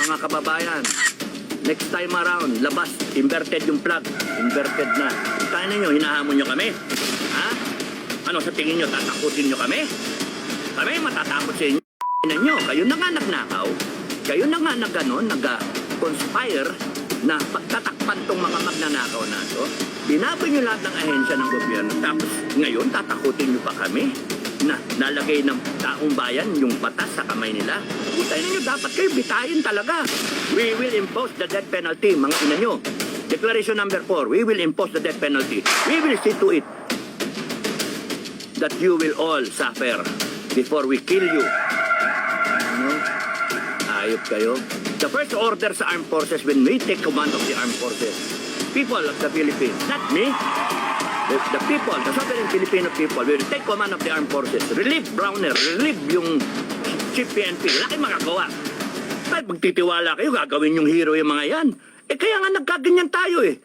mga kababayan. Next time around, labas, inverted yung plug. Inverted na. Kaya ninyo, hinahamon nyo kami? Ha? Ano sa tingin nyo, tatakutin nyo kami? Kami matatakot sa inyo. Nyo, kayo na nga nagnakaw. Kayo na nga nag-conspire na pagtatakpan tong mga magnanakaw na to. Binaboy nyo lahat ng ahensya ng gobyerno. Tapos ngayon, tatakutin nyo pa kami na nalagay ng taong bayan yung batas sa kamay nila. Putay ninyo, dapat kayo bitayin talaga. We will impose the death penalty, mga ina nyo. Declaration number 4, we will impose the death penalty. We will see to it that you will all suffer before we kill you. Ano? Ayop kayo. The first order sa armed forces when we take command of the armed forces, people of the Philippines, not me, the people, the sovereign Filipino people will take command of the armed forces. Relieve Browner, relieve yung Chief PNP. Wala kayong magagawa. Kahit magtitiwala kayo, gagawin yung hero yung mga yan. Eh kaya nga nagkaganyan tayo eh.